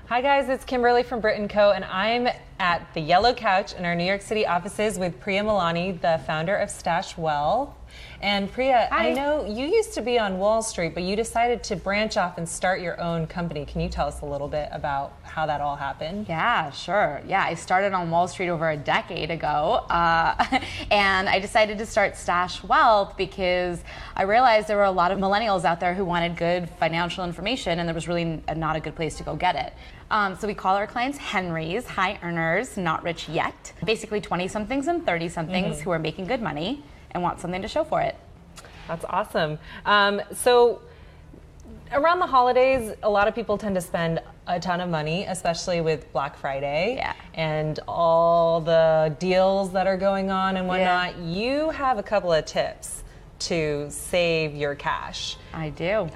Hi guys, it's Kimberly from Brit Co, and I'm at the yellow couch in our New York City offices with Priya Malani, the founder of Stash Well. And Priya, Hi. I know you used to be on Wall Street, but you decided to branch off and start your own company. Can you tell us a little bit about how that all happened? Yeah, sure. Yeah, I started on Wall Street over a decade ago, and I decided to start Stash Wealth because I realized there were a lot of millennials out there who wanted good financial information, and there was really not a good place to go get it. So we call our clients Henrys, high earners, not rich yet. Basically 20-somethings and 30-somethings who are making good money and want something to show for it. That's awesome. So around the holidays, a lot of people tend to spend a ton of money, especially with Black Friday and all the deals that are going on and whatnot. You have a couple of tips to save your cash. I do.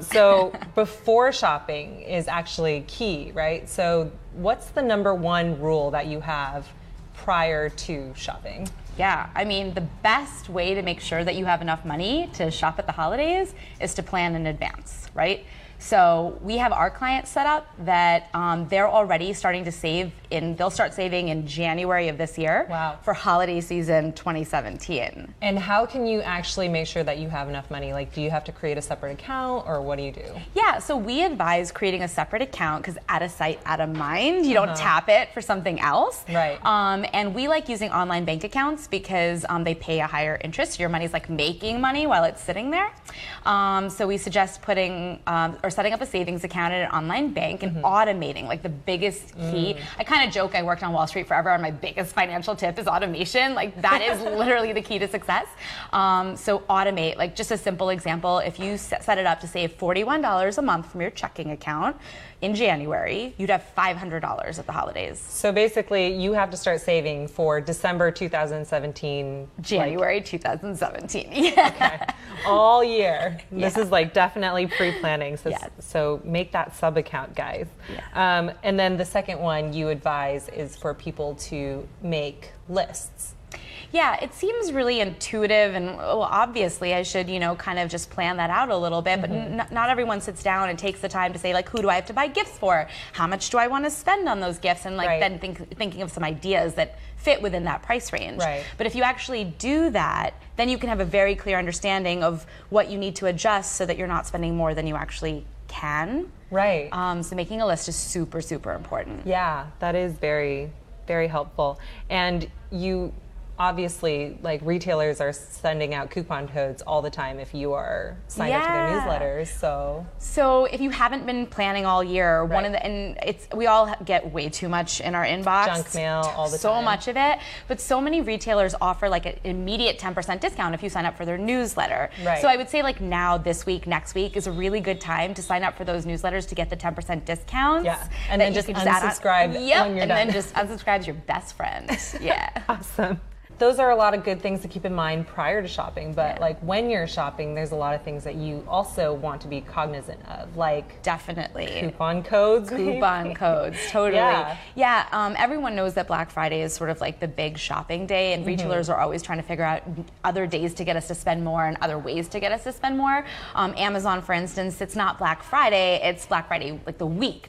So before shopping is actually key, right? So what's the #1 rule that you have prior to shopping? Yeah, I mean, the best way to make sure that you have enough money to shop at the holidays is to plan in advance, right? So we have our clients set up that they're already starting to save they'll start saving in January of this year for holiday season 2017. And how can you actually make sure that you have enough money? Like, do you have to create a separate account, or what do you do? Yeah, so we advise creating a separate account because out of sight, out of mind. You don't tap it for something else. Right. And we like using online bank accounts because they pay a higher interest. Your money's like making money while it's sitting there. So we suggest putting or setting up a savings account at an online bank and automating, like the biggest key. I kind of joke I worked on Wall Street forever and my biggest financial tip is automation. Like that is literally the key to success. So automate, like just a simple example, if you set it up to save $41 a month from your checking account in January, you'd have $500 at the holidays. So basically you have to start saving for December 2017. January 2017, yeah. Okay. All year. This is like definitely pre-planning. So, Yes. so make that sub account, guys. And then the second one you advise is for people to make lists. Yeah, it seems really intuitive, and well, obviously I should, kind of just plan that out a little bit, but not everyone sits down and takes the time to say, like, who do I have to buy gifts for? How much do I want to spend on those gifts? And like then thinking of some ideas that fit within that price range. Right. But if you actually do that, then you can have a very clear understanding of what you need to adjust so that you're not spending more than you actually can. Right. So making a list is super, super important. Yeah, that is very, very helpful. And you obviously, like, retailers are sending out coupon codes all the time if you are signed up to their newsletters. So if you haven't been planning all year, we all get way too much in our inbox. Junk mail all the time. So much of it. But so many retailers offer like an immediate 10% discount if you sign up for their newsletter. Right. So I would say like now, this week, next week is a really good time to sign up for those newsletters to get the 10% discounts. Yeah. And then just unsubscribe when you're done. And then just unsubscribe is your best friend. Yeah. Awesome. Those are a lot of good things to keep in mind prior to shopping, but like when you're shopping, there's a lot of things that you also want to be cognizant of, like definitely coupon codes. Coupon codes, totally. Yeah, everyone knows that Black Friday is sort of like the big shopping day, and retailers are always trying to figure out other days to get us to spend more and other ways to get us to spend more. Amazon, for instance, it's not Black Friday, it's Black Friday, like the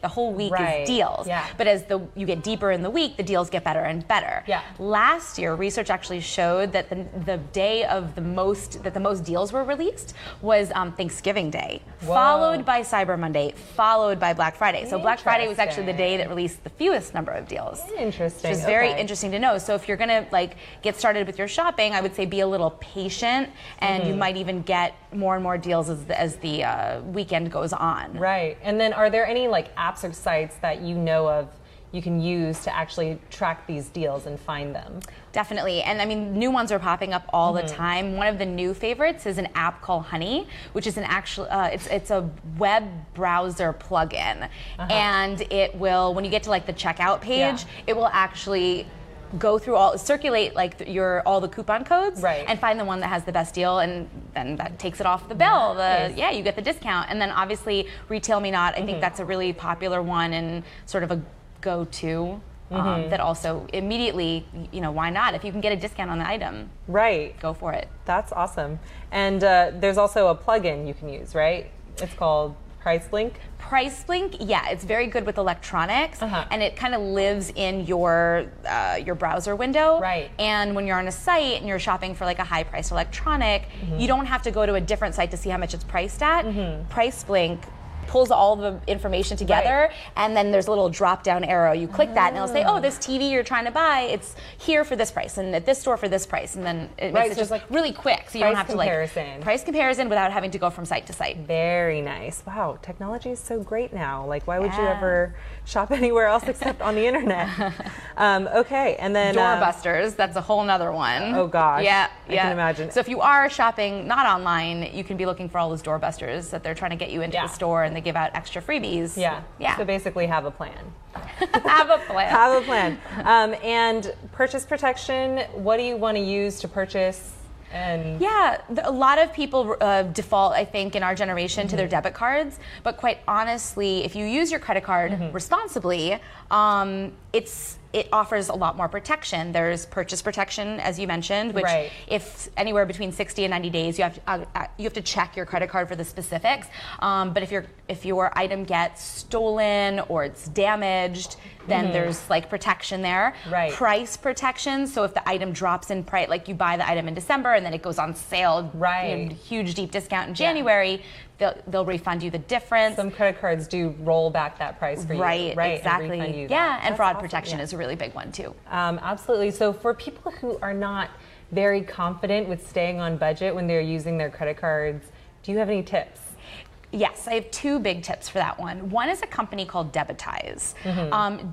whole week is deals. Yeah. But as you get deeper in the week, the deals get better and better. Yeah. Last year, research actually showed that the day of the most deals were released was Thanksgiving Day, followed by Cyber Monday, followed by Black Friday. So Black Friday was actually the day that released the fewest number of deals. Interesting. Which is very interesting to know. So if you're gonna like get started with your shopping, I would say be a little patient, and you might even get more and more deals as the weekend goes on. Right. And then are there any like apps or sites that you know of you can use to actually track these deals and find them? Definitely, and I mean, new ones are popping up all the time. One of the new favorites is an app called Honey, which is an actual, it's a web browser plugin, and it will, when you get to like the checkout page, it will actually go through circulate like all the coupon codes, and find the one that has the best deal, and then that takes it off the bill. You get the discount, and then obviously Retail Me Not. I think that's a really popular one and sort of a go-to that also immediately, why not? If you can get a discount on the item, go for it. That's awesome. And there's also a plugin you can use, right? It's called Price Blink? Price Blink, yeah, it's very good with electronics, and it kind of lives in your browser window. Right. And when you're on a site and you're shopping for like a high-priced electronic, you don't have to go to a different site to see how much it's priced at. Price Blink pulls all the information together, and then there's a little drop-down arrow. You click that, and it'll say, "Oh, this TV you're trying to buy, it's here for this price, and at this store for this price." And then it makes it just like really quick, so you don't have to like price comparison without having to go from site to site. Very nice. Wow, technology is so great now. Like, why would you ever shop anywhere else except on the internet? Okay, and then doorbusters. That's a whole nother one. Oh gosh. Yeah, I can imagine. So if you are shopping not online, you can be looking for all those doorbusters that they're trying to get you into the store, and they give out extra freebies. Yeah. So basically, have a plan. Have a plan. Have a plan. And purchase protection. What do you want to use to purchase? And a lot of people default, I think, in our generation to their debit cards. But quite honestly, if you use your credit card responsibly, it offers a lot more protection. There's purchase protection, as you mentioned, which if anywhere between 60 and 90 days, you have to check your credit card for the specifics. But if your item gets stolen or it's damaged, then there's like protection there. Price protection. So if the item drops in price, like you buy the item in December and then it goes on sale, huge deep discount in January, they'll refund you the difference. Some credit cards do roll back that price for you. Right, exactly. And refund you and fraud protection is a really big one too. Absolutely. So for people who are not very confident with staying on budget when they're using their credit cards, do you have any tips? Yes, I have two big tips for that one. One is a company called DEBIT.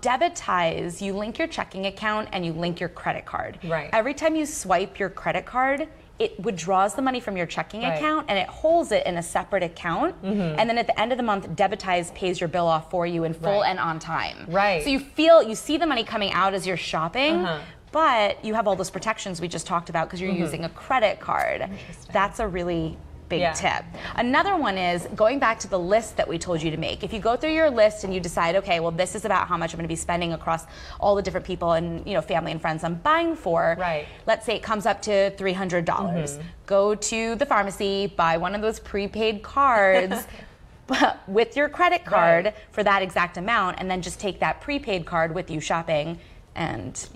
DEBIT, you link your checking account and you link your credit card. Every time you swipe your credit card, it withdraws the money from your checking account and it holds it in a separate account. And then at the end of the month, DEBIT pays your bill off for you in full and on time. So you see the money coming out as you're shopping, but you have all those protections we just talked about because you're using a credit card. That's a really big tip. Another one is going back to the list that we told you to make. If you go through your list and you decide, okay, well, this is about how much I'm going to be spending across all the different people and family and friends I'm buying for. Let's say it comes up to $300. Go to the pharmacy, buy one of those prepaid cards with your credit card for that exact amount, and then just take that prepaid card with you shopping, and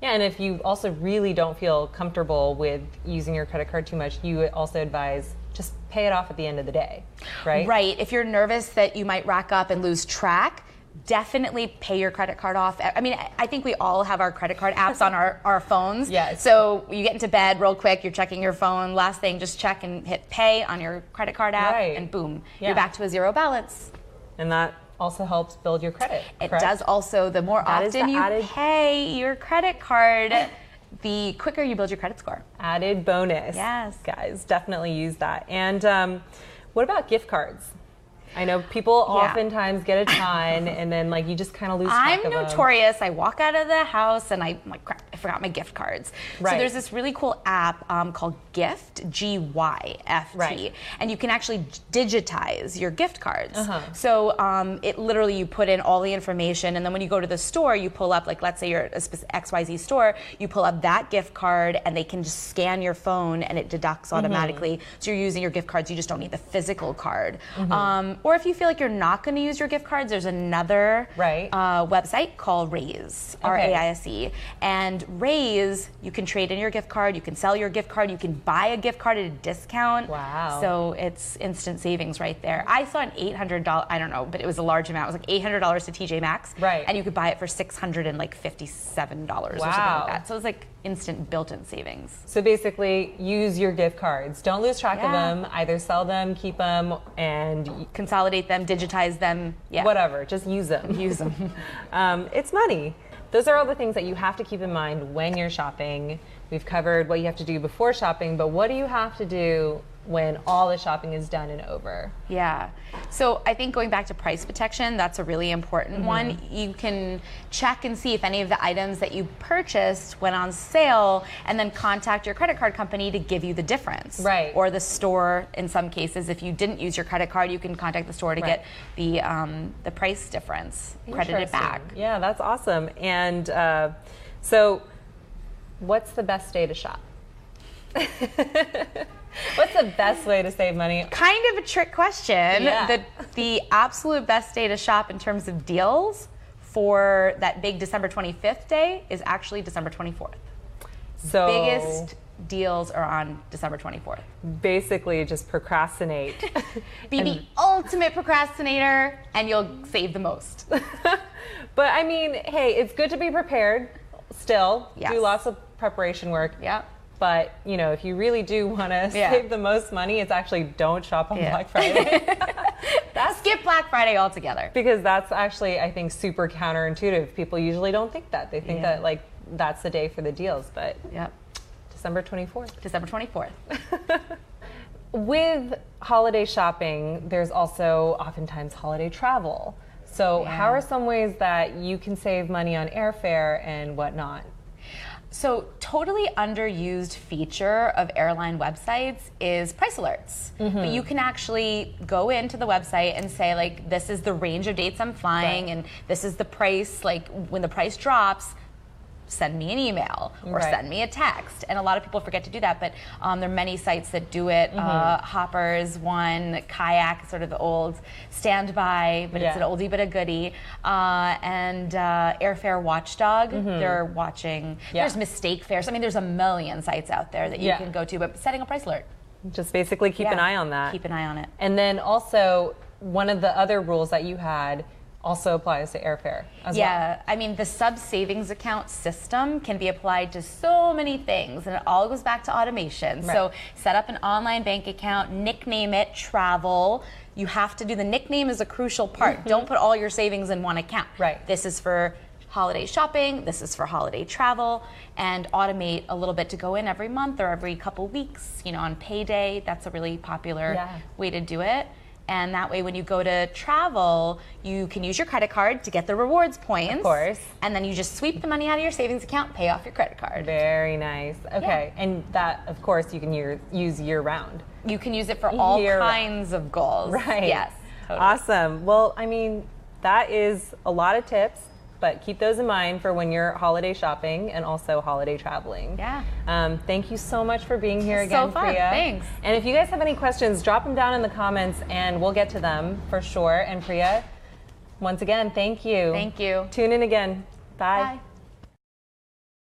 and if you also really don't feel comfortable with using your credit card too much, you also advise just pay it off at the end of the day, right? Right. If you're nervous that you might rack up and lose track, definitely pay your credit card off. I mean, I think we all have our credit card apps on our phones. So you get into bed real quick, you're checking your phone, last thing, just check and hit pay on your credit card app, and boom, you're back to a zero balance. And that also helps build your credit. It does also. The more often you pay your credit card, the quicker you build your credit score. Added bonus. Yes. Guys, definitely use that. And what about gift cards? I know people oftentimes get a ton and then like you just kind of lose track of them. I'm notorious. I walk out of the house and I'm like, crap, I forgot my gift cards. So there's this really cool app called Gift, G-Y-F-T, and you can actually digitize your gift cards. So it literally, you put in all the information, and then when you go to the store, you pull up, like let's say you're at a specific XYZ store, you pull up that gift card and they can just scan your phone and it deducts automatically. So you're using your gift cards, you just don't need the physical card. Or if you feel like you're not going to use your gift cards, there's another website called Raise, R-A-I-S-E. And Raise, you can trade in your gift card, you can sell your gift card, you can buy a gift card at a discount. Wow. So it's instant savings right there. I saw an $800, I don't know, but it was a large amount. It was like $800 to TJ Maxx. And you could buy it for $657 or something like that. So it was like instant built-in savings. So basically, use your gift cards. Don't lose track of them. Either sell them, keep them, and consolidate them, digitize them. Whatever. Just use them. Use them. It's money. Those are all the things that you have to keep in mind when you're shopping. We've covered what you have to do before shopping, but what do you have to do when all the shopping is done and over? Yeah. So I think going back to price protection, that's a really important one. You can check and see if any of the items that you purchased went on sale, and then contact your credit card company to give you the difference. Or the store, in some cases, if you didn't use your credit card, you can contact the store to get the price difference credited back. Yeah, that's awesome. And so what's the best day to shop? What's the best way to save money? Kind of a trick question. Yeah. The absolute best day to shop in terms of deals for that big December 25th day is actually December 24th. So biggest deals are on December 24th. Basically, just procrastinate. Be the ultimate procrastinator, and you'll save the most. But I mean, hey, it's good to be prepared still. Yes. Do lots of preparation work. Yeah. But, you know, if you really do want to save the most money, it's actually don't shop on Black Friday. Skip Black Friday altogether. Because that's actually, I think, super counterintuitive. People usually don't think that. They think that, like, that's the day for the deals. But December 24th. December 24th. With holiday shopping, there's also oftentimes holiday travel. So how are some ways that you can save money on airfare and whatnot? So totally underused feature of airline websites is price alerts. But you can actually go into the website and say, like, this is the range of dates I'm flying and this is the price, like when the price drops, send me an email or send me a text. And a lot of people forget to do that, but there are many sites that do it. Hopper's one, Kayak, sort of the old standby, but it's an oldie but a goodie. And Airfare Watchdog, they're watching. There's Mistake Fairs. I mean, there's a million sites out there that you can go to, but setting a price alert. Just basically keep an eye on that. Keep an eye on it. And then also, one of the other rules that you had also applies to airfare as well. I mean, the sub-savings account system can be applied to so many things, and it all goes back to automation. So set up an online bank account, nickname it travel. You have to do the nickname is a crucial part. Don't put all your savings in one account. This is for holiday shopping, this is for holiday travel, and automate a little bit to go in every month or every couple weeks. You know, on payday, that's a really popular way to do it. And that way, when you go to travel, you can use your credit card to get the rewards points. Of course. And then you just sweep the money out of your savings account, pay off your credit card. Very nice. Okay. And that, of course, you can use year-round. You can use it for all kinds of goals. Yes. Totally. Awesome. Well, I mean, that is a lot of tips, but keep those in mind for when you're holiday shopping and also holiday traveling. Thank you so much for being here again, so fun. Priya. Thanks. And if you guys have any questions, drop them down in the comments and we'll get to them for sure. And Priya, once again, thank you. Thank you. Tune in again. Bye. Bye.